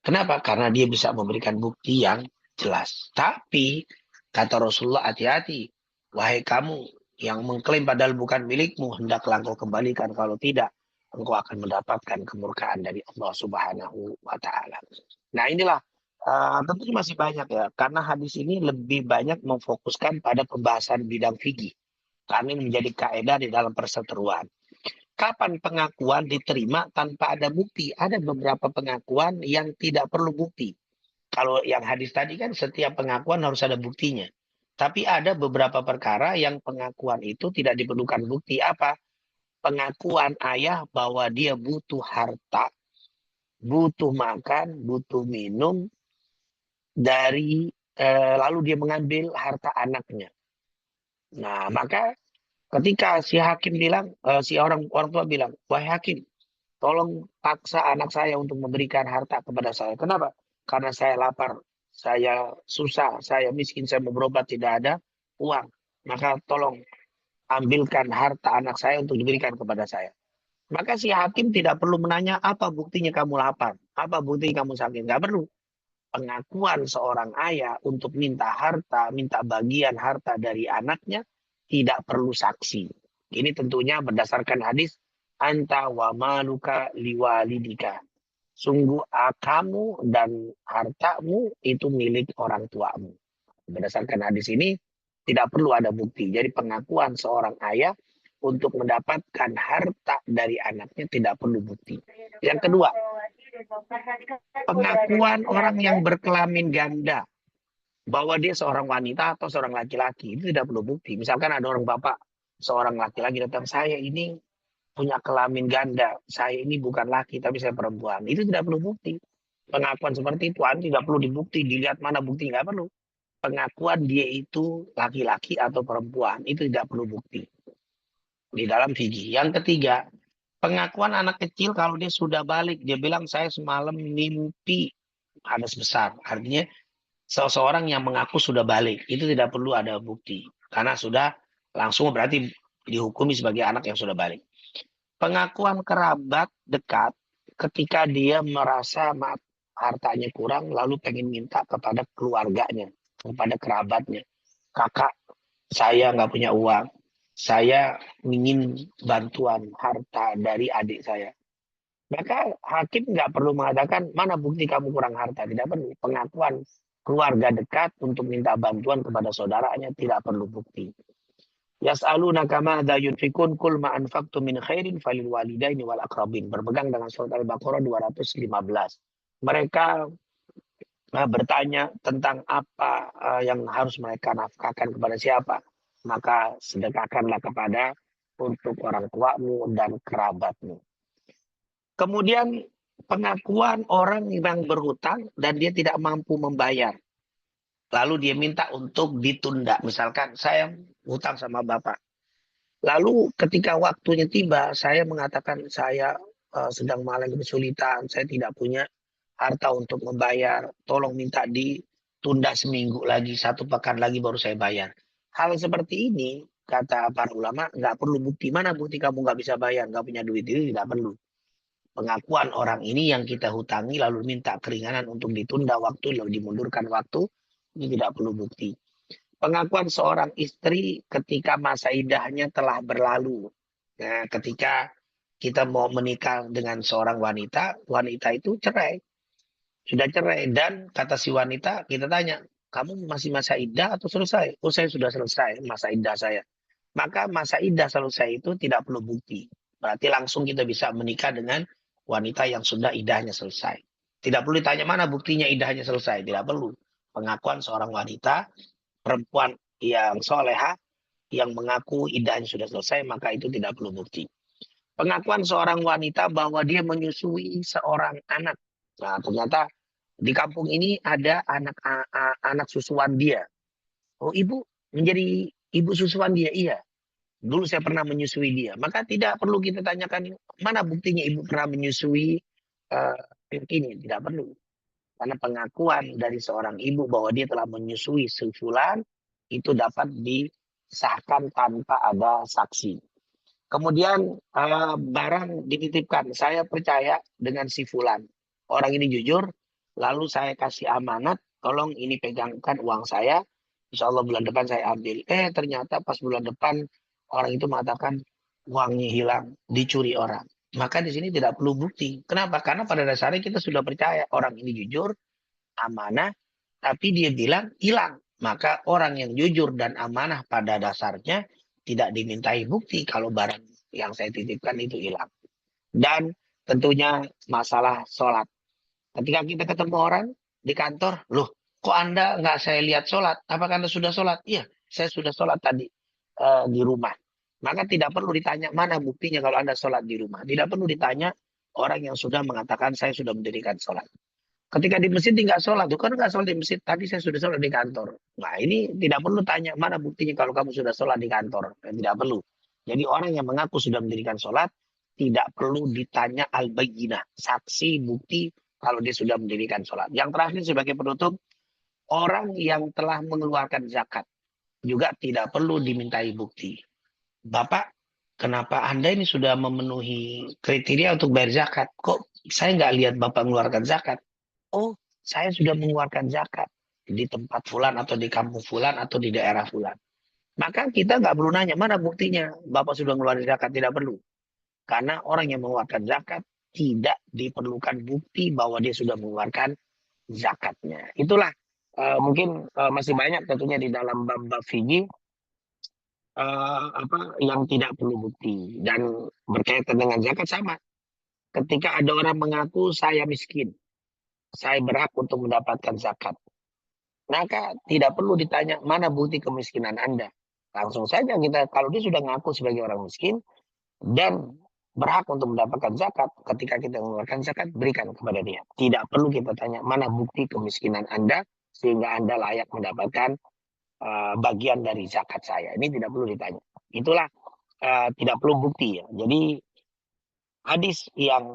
Speaker 1: Kenapa? Karena dia bisa memberikan bukti yang jelas. Tapi, kata Rasulullah, hati-hati. Wahai kamu yang mengklaim padahal bukan milikmu, hendaklah engkau kembalikan. Kalau tidak, engkau akan mendapatkan kemurkaan dari Allah Subhanahu wa Ta'ala. Nah, inilah tentunya masih banyak ya, karena hadis ini lebih banyak memfokuskan pada pembahasan bidang fikih. Karena ini menjadi kaidah di dalam perseteruan. Kapan pengakuan diterima tanpa ada bukti? Ada beberapa pengakuan yang tidak perlu bukti. Kalau yang hadis tadi kan setiap pengakuan harus ada buktinya. Tapi ada beberapa perkara yang pengakuan itu tidak diperlukan bukti. Apa? Pengakuan ayah bahwa dia butuh harta, butuh makan, butuh minum, lalu dia mengambil harta anaknya. Nah, maka ketika si hakim bilang, si orang tua bilang, wahai hakim, tolong paksa anak saya untuk memberikan harta kepada saya. Kenapa? Karena saya lapar, saya susah, saya miskin, saya mau berobat, tidak ada uang. Maka tolong ambilkan harta anak saya untuk diberikan kepada saya. Maka si hakim tidak perlu menanya apa buktinya kamu lapar, apa buktinya kamu sakit. Nggak perlu. Pengakuan seorang ayah untuk minta harta, minta bagian harta dari anaknya, tidak perlu saksi. Ini tentunya berdasarkan hadis, anta wa maluka liwalidika. Sungguh kamu dan hartamu itu milik orang tuamu. Berdasarkan hadis ini, tidak perlu ada bukti. Jadi pengakuan seorang ayah untuk mendapatkan harta dari anaknya tidak perlu bukti. Yang kedua, pengakuan orang yang berkelamin ganda bahwa dia seorang wanita atau seorang laki-laki itu tidak perlu bukti. Misalkan ada orang bapak, seorang laki-laki datang, saya ini punya kelamin ganda, saya ini bukan laki tapi saya perempuan. Itu tidak perlu bukti. Pengakuan seperti itu tidak perlu dibukti, dilihat mana bukti, nggak perlu. Pengakuan dia itu laki-laki atau perempuan itu tidak perlu bukti di dalam fikih. Yang ketiga, pengakuan anak kecil kalau dia sudah balik, dia bilang saya semalam mimpi hadas besar. Artinya seseorang yang mengaku sudah balik, itu tidak perlu ada bukti. Karena sudah langsung berarti dihukumi sebagai anak yang sudah balik. Pengakuan kerabat dekat ketika dia merasa hartanya kurang, lalu pengen minta kepada keluarganya, kepada kerabatnya. Kakak, saya nggak punya uang. Saya ingin bantuan harta dari adik saya. Maka hakim nggak perlu mengatakan mana bukti kamu kurang harta. Tidak perlu. Pengakuan keluarga dekat untuk minta bantuan kepada saudaranya tidak perlu bukti. Yas'alunaka ma'adza yunfikun qul ma anfaqtum min khairin falil walidaini wal aqrabin. Berpegang dengan surat Al-Baqarah 215. Mereka bertanya tentang apa yang harus mereka nafkahkan kepada siapa. Maka sedekahkanlah kepada untuk orang tuamu dan kerabatmu. Kemudian pengakuan orang yang berhutang dan dia tidak mampu membayar. Lalu dia minta untuk ditunda. Misalkan saya hutang sama bapak. Lalu ketika waktunya tiba, saya mengatakan saya sedang mengalami kesulitan, saya tidak punya harta untuk membayar, tolong minta ditunda seminggu lagi, 1 pekan lagi baru saya bayar. Hal seperti ini, kata para ulama, nggak perlu bukti. Mana bukti kamu nggak bisa bayar, nggak punya duit, itu tidak perlu. Pengakuan orang ini yang kita hutangi lalu minta keringanan untuk ditunda waktu, lalu dimundurkan waktu, ini tidak perlu bukti. Pengakuan seorang istri ketika masa iddahnya telah berlalu. Nah, ketika kita mau menikah dengan seorang wanita, wanita itu cerai. Sudah cerai. Dan kata si wanita, kita tanya, kamu masih masa iddah atau selesai? Oh, saya sudah selesai masa iddah saya. Maka masa iddah selesai itu tidak perlu bukti. Berarti langsung kita bisa menikah dengan wanita yang sudah iddahnya selesai. Tidak perlu ditanya mana buktinya iddahnya selesai. Tidak perlu. Pengakuan seorang wanita, perempuan yang soleha, yang mengaku iddahnya sudah selesai, maka itu tidak perlu bukti. Pengakuan seorang wanita bahwa dia menyusui seorang anak. Nah, ternyata di kampung ini ada anak susuan dia. Oh, ibu menjadi ibu susuan dia? Iya. Dulu saya pernah menyusui dia. Maka tidak perlu kita tanyakan mana buktinya ibu pernah menyusui ini. Tidak perlu. Karena pengakuan dari seorang ibu bahwa dia telah menyusui susulan itu dapat disahkan tanpa ada saksi. Kemudian barang dititipkan. Saya percaya dengan si fulan. Orang ini jujur, lalu saya kasih amanat, tolong ini pegangkan uang saya. Insya Allah bulan depan saya ambil. Ternyata pas bulan depan orang itu mengatakan uangnya hilang, dicuri orang. Maka di sini tidak perlu bukti. Kenapa? Karena pada dasarnya kita sudah percaya orang ini jujur, amanah, tapi dia bilang hilang. Maka orang yang jujur dan amanah pada dasarnya tidak dimintai bukti kalau barang yang saya titipkan itu hilang. Dan tentunya masalah sholat. Ketika kita ketemu orang di kantor, loh kok Anda nggak saya lihat sholat? Apakah Anda sudah sholat? Iya, saya sudah sholat tadi di rumah. Maka tidak perlu ditanya mana buktinya kalau Anda sholat di rumah. Tidak perlu ditanya orang yang sudah mengatakan saya sudah mendirikan sholat. Ketika di masjid nggak sholat, tuh kan nggak sholat di masjid. Tadi saya sudah sholat di kantor. Nah ini tidak perlu tanya mana buktinya kalau kamu sudah sholat di kantor. Tidak perlu. Jadi orang yang mengaku sudah mendirikan sholat tidak perlu ditanya al-bayyinah, saksi bukti kalau dia sudah mendirikan sholat. Yang terakhir sebagai penutup, orang yang telah mengeluarkan zakat juga tidak perlu dimintai bukti. Bapak, kenapa Anda ini sudah memenuhi kriteria untuk bayar zakat? Kok saya nggak lihat Bapak mengeluarkan zakat? Oh, saya sudah mengeluarkan zakat di tempat fulan atau di kampung fulan atau di daerah fulan. Maka kita nggak perlu nanya, mana buktinya Bapak sudah mengeluarkan zakat? Tidak perlu. Karena orang yang mengeluarkan zakat tidak diperlukan bukti bahwa dia sudah mengeluarkan zakatnya. Itulah mungkin masih banyak tentunya di dalam bab-bab fikih yang tidak perlu bukti. Dan berkaitan dengan zakat sama. Ketika ada orang mengaku saya miskin, saya berhak untuk mendapatkan zakat. Maka tidak perlu ditanya mana bukti kemiskinan Anda. Langsung saja kita, kalau dia sudah ngaku sebagai orang miskin dan berhak untuk mendapatkan zakat, ketika kita mengeluarkan zakat, berikan kepada dia. Tidak perlu kita tanya mana bukti kemiskinan Anda sehingga Anda layak mendapatkan bagian dari zakat saya. Ini tidak perlu ditanya. Itulah tidak perlu bukti ya. Jadi hadis yang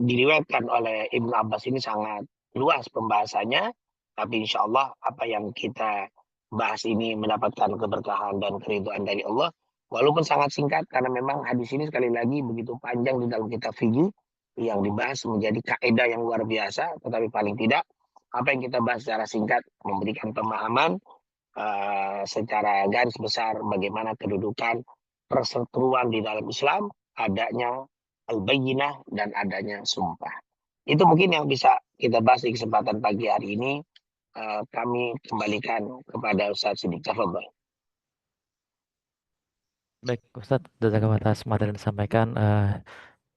Speaker 1: diriwayatkan oleh Ibnu Abbas ini sangat luas pembahasannya, tapi insya Allah apa yang kita bahas ini mendapatkan keberkahan dan keridhaan dari Allah, walaupun sangat singkat karena memang hadis ini sekali lagi begitu panjang di dalam kitab fikih yang dibahas menjadi kaidah yang luar biasa, tetapi paling tidak apa yang kita bahas secara singkat memberikan pemahaman secara garis besar bagaimana kedudukan perseteruan di dalam Islam, adanya al-bayyinah dan adanya sumpah. Itu mungkin yang bisa kita bahas di kesempatan pagi hari ini. Kami kembalikan kepada Ustaz Siddiq. Tafadhol.
Speaker 2: Baik, Ustadz, jazakallahu atas materi yang disampaikan.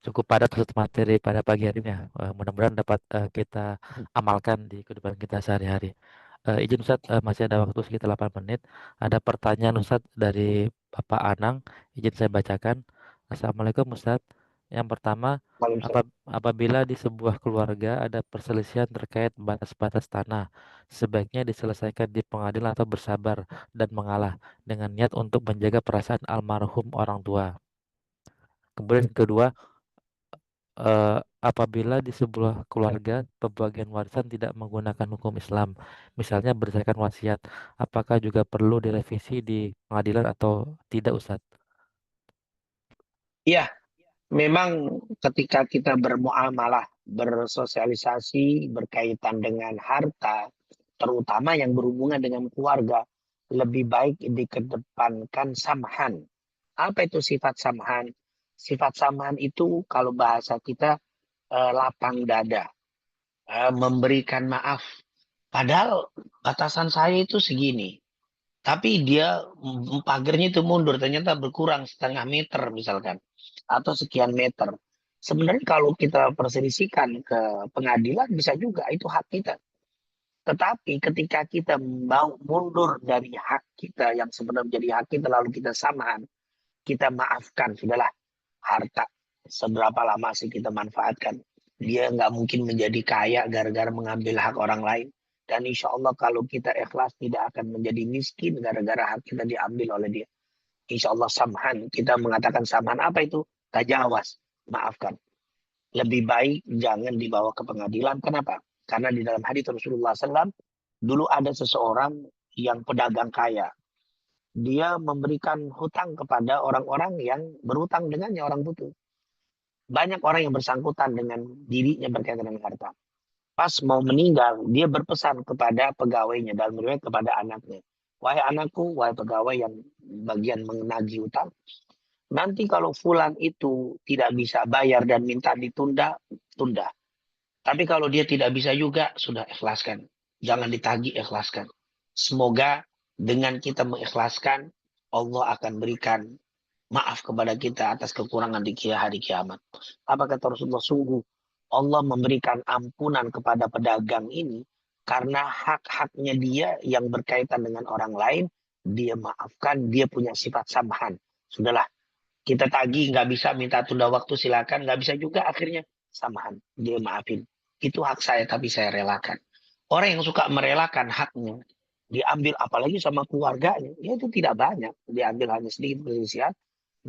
Speaker 2: Cukup padat Ustadz materi pada pagi hari ini ya. Mudah-mudahan dapat kita amalkan di kehidupan kita sehari-hari. Izin Ustadz, masih ada waktu sekitar 8 menit. Ada pertanyaan Ustadz dari Bapak Anang. Izin saya bacakan. Assalamualaikum Ustadz. Yang pertama,
Speaker 1: Waalaikumsalam.
Speaker 2: apabila di sebuah keluarga ada perselisihan terkait batas-batas tanah, sebaiknya diselesaikan di pengadilan atau bersabar dan mengalah dengan niat untuk menjaga perasaan almarhum orang tua. Kemudian yang kedua, apabila di sebuah keluarga pembagian warisan tidak menggunakan hukum Islam, misalnya berdasarkan wasiat, apakah juga perlu direvisi di pengadilan atau tidak, Ustadz?
Speaker 1: Iya, memang ketika kita bermuamalah, bersosialisasi berkaitan dengan harta, terutama yang berhubungan dengan keluarga, lebih baik dikedepankan samhan. Apa itu sifat samhan? Sifat samhan itu kalau bahasa kita lapang dada, memberikan maaf. Padahal batasan saya itu segini. Tapi dia pagernya itu mundur, ternyata berkurang setengah meter misalkan. Atau sekian meter. Sebenarnya kalau kita perselisihkan ke pengadilan bisa juga, itu hak kita. Tetapi ketika kita mau mundur dari hak kita yang sebenarnya menjadi hak kita, lalu kita samaan, kita maafkan, sudahlah harta seberapa lama sih kita manfaatkan. Dia nggak mungkin menjadi kaya gara-gara mengambil hak orang lain. Dan insya Allah kalau kita ikhlas tidak akan menjadi miskin gara-gara hak kita diambil oleh dia. Insya Allah samhan. Kita mengatakan samhan apa itu? Tajawas. Maafkan. Lebih baik jangan dibawa ke pengadilan. Kenapa? Karena di dalam hadis Rasulullah SAW, dulu ada seseorang yang pedagang kaya. Dia memberikan hutang kepada orang-orang yang berhutang dengannya, orang butuh. Banyak orang yang bersangkutan dengan dirinya berkaitan dengan harta. Pas mau meninggal, dia berpesan kepada pegawainya, dalam riwayat kepada anaknya. Wahai anakku, wahai pegawai yang bagian menagih hutang, nanti kalau fulan itu tidak bisa bayar dan minta ditunda, tunda. Tapi kalau dia tidak bisa juga, sudah ikhlaskan. Jangan ditagih, ikhlaskan. Semoga dengan kita mengikhlaskan, Allah akan berikan maaf kepada kita atas kekurangan di hari kiamat. Apa kata Rasulullah? Sungguh Allah memberikan ampunan kepada pedagang ini karena hak-haknya dia yang berkaitan dengan orang lain, dia maafkan, dia punya sifat samhan. Sudahlah, kita tagih, nggak bisa minta tunda waktu, silakan. Nggak bisa juga, akhirnya samahan. Dia maafin. Itu hak saya, tapi saya relakan. Orang yang suka merelakan haknya, diambil apalagi sama keluarganya, ya itu tidak banyak. Diambil hanya sedikit perselisihan,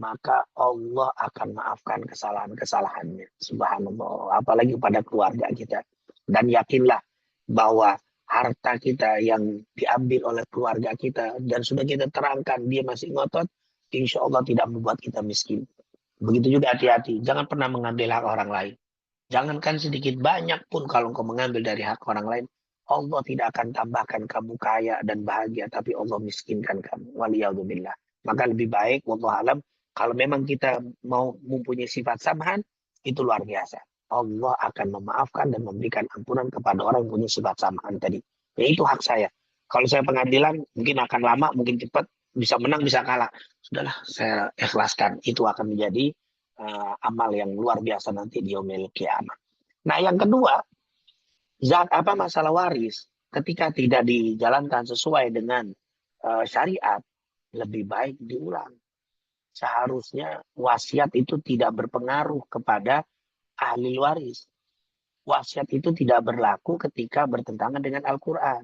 Speaker 1: maka Allah akan maafkan kesalahan-kesalahannya. Subhanallah. Apalagi pada keluarga kita. Dan yakinlah bahwa harta kita yang diambil oleh keluarga kita dan sudah kita terangkan dia masih ngotot, insya Allah tidak membuat kita miskin. Begitu juga hati-hati, jangan pernah mengambil hak orang lain. Jangankan sedikit, banyak pun kalau engkau mengambil dari hak orang lain, Allah tidak akan tambahkan kamu kaya dan bahagia, tapi Allah miskinkan kamu. Waliyahudzubillah. Maka lebih baik, wallahu alam, kalau memang kita mau mempunyai sifat samhan, itu luar biasa. Allah akan memaafkan dan memberikan ampunan kepada orang yang punya sifat samhan tadi. Ya itu hak saya. Kalau saya pengadilan, mungkin akan lama, mungkin cepat, bisa menang, bisa kalah. Sudahlah, saya ikhlaskan. Itu akan menjadi amal yang luar biasa nanti di yaumil kiamat. Nah, yang kedua, apa masalah waris ketika tidak dijalankan sesuai dengan syariat, lebih baik diulang. Seharusnya wasiat itu tidak berpengaruh kepada ahli waris. Wasiat itu tidak berlaku ketika bertentangan dengan Al-Quran.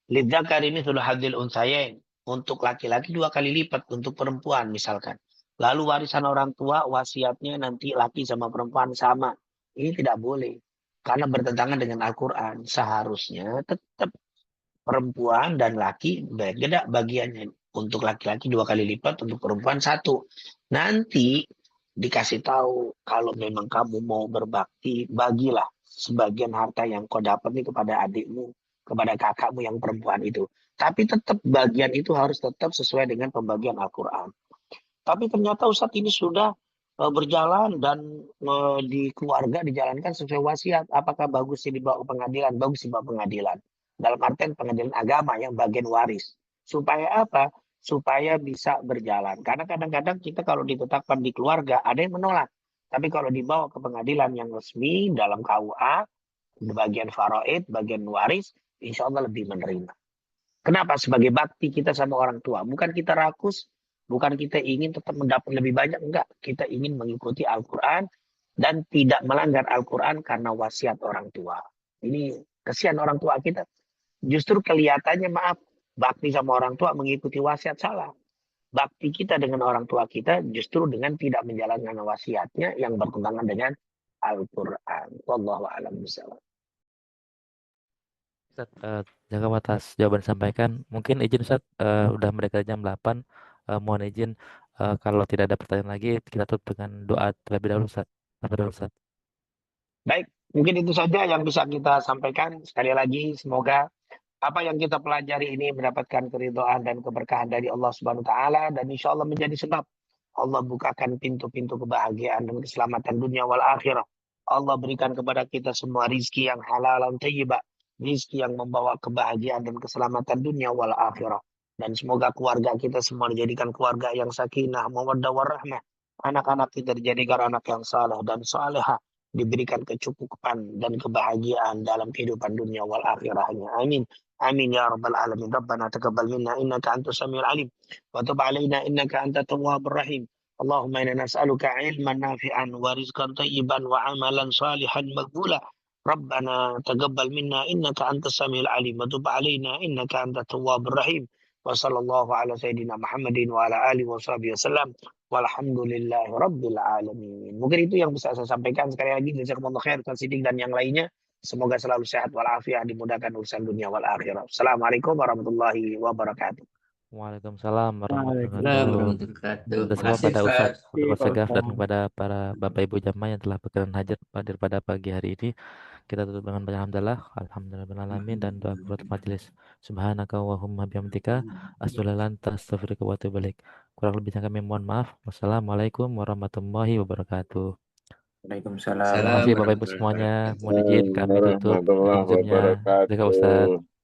Speaker 1: Lidzakari mithlul hadzil unsayain. Untuk laki-laki 2 kali lipat, untuk perempuan misalkan. Lalu warisan orang tua, wasiatnya nanti laki sama perempuan sama. Ini tidak boleh. Karena bertentangan dengan Al-Quran. Seharusnya tetap perempuan dan laki beda bagiannya. Untuk laki-laki 2 kali lipat, untuk perempuan satu. Nanti dikasih tahu kalau memang kamu mau berbakti, bagilah sebagian harta yang kau dapat ini kepada adikmu, kepada kakakmu yang perempuan itu. Tapi tetap bagian itu harus tetap sesuai dengan pembagian Al-Quran. Tapi ternyata Ustadz ini sudah berjalan dan di keluarga dijalankan sesuai wasiat. Apakah bagus sih dibawa ke pengadilan? Bagus dibawa ke pengadilan. Dalam artian pengadilan agama yang bagian waris. Supaya apa? supaya bisa berjalan. Karena kadang-kadang kita kalau ditetapkan di keluarga ada yang menolak. Tapi kalau dibawa ke pengadilan yang resmi dalam KUA, di bagian faraid, bagian waris, insya Allah lebih menerima. Kenapa? Sebagai bakti kita sama orang tua. Bukan kita rakus, bukan kita ingin tetap mendapat lebih banyak. Enggak, kita ingin mengikuti Al-Quran dan tidak melanggar Al-Quran karena wasiat orang tua. Ini kesian orang tua kita. Justru kelihatannya maaf, bakti sama orang tua mengikuti wasiat salah. Bakti kita dengan orang tua kita justru dengan tidak menjalankan wasiatnya yang bertentangan dengan Al-Quran. Wallahu a'lam bishawab.
Speaker 2: Ustaz, jaga atas jawaban disampaikan. Mungkin izin Ustaz, udah mereka jam 8. Mohon izin, kalau tidak ada pertanyaan lagi, kita tutup dengan doa terlebih dahulu Ustaz. Apa dulu Ustaz?
Speaker 1: Baik, mungkin itu saja yang bisa kita sampaikan. Sekali lagi, semoga apa yang kita pelajari ini mendapatkan keridhaan dan keberkahan dari Allah Subhanahu wa taala dan insya Allah menjadi sebab Allah bukakan pintu-pintu kebahagiaan dan keselamatan dunia wal akhirah. Allah berikan kepada kita semua rizki yang halal dan thayyibah, rizki yang membawa kebahagiaan dan keselamatan dunia wal akhirah. Dan semoga keluarga kita semua dijadikan keluarga yang sakinah, mawaddah warahmah. Anak-anak kita dijadikan anak yang saleh dan salehah, diberikan kecukupan dan kebahagiaan dalam kehidupan dunia wal akhirahnya. Amin. آمين يا رب العالمين ربنا تقبل منا إنك أنت السميع العليم وتب علينا إنك أنت التواب الرحيم اللهم إنا نسألك علما نافعا ورزقا طيبا وعملا صالحا مقبولا ربنا تقبل منا إنك أنت السميع العليم وتب علينا إنك أنت التواب الرحيم وصلى الله على سيدنا محمد وعلى آله وصحبه وسلم walhamdulillahi rabbil alamin. Mungkin itu yang bisa saya sampaikan. Sekali lagi jazakumullah khair Ustaz Siddiq dan yang lainnya. Semoga selalu sehat walafiat, dimudahkan urusan dunia wal akhirah. Assalamualaikum warahmatullahi wabarakatuh.
Speaker 2: Waalaikumsalam warahmatullahi
Speaker 3: Waalaikumsalam
Speaker 2: wabarakatuh.
Speaker 3: warahmatullahi wabarakatuh.
Speaker 2: Terima kasih
Speaker 3: Makasih
Speaker 2: kepada
Speaker 3: Ustaz.
Speaker 2: Ustadz Abdul Segaf dan kepada para Bapak Ibu jamaah yang telah berkenan hadir pada pagi hari ini. Kita tutup dengan banyak alhamdulillah, alhamdulillahirabbil dan doa kafaratul majelis. Subhanaka Allahumma bihamdika asyhadu an la ilaha illa anta astaghfiruka wa atubu ilaik. Kurang lebihnya kami mohon maaf. Wassalamualaikum warahmatullahi wabarakatuh.
Speaker 3: Waalaikumsalam
Speaker 2: Terima
Speaker 3: warahmatullahi
Speaker 2: kasih Bapak Ibu
Speaker 3: wabarakatuh.
Speaker 2: semuanya. Mohon izin kami tutup
Speaker 4: Warahmatullahi
Speaker 2: Zoom-nya. Jaga Ustadz.
Speaker 4: wabarakatuh.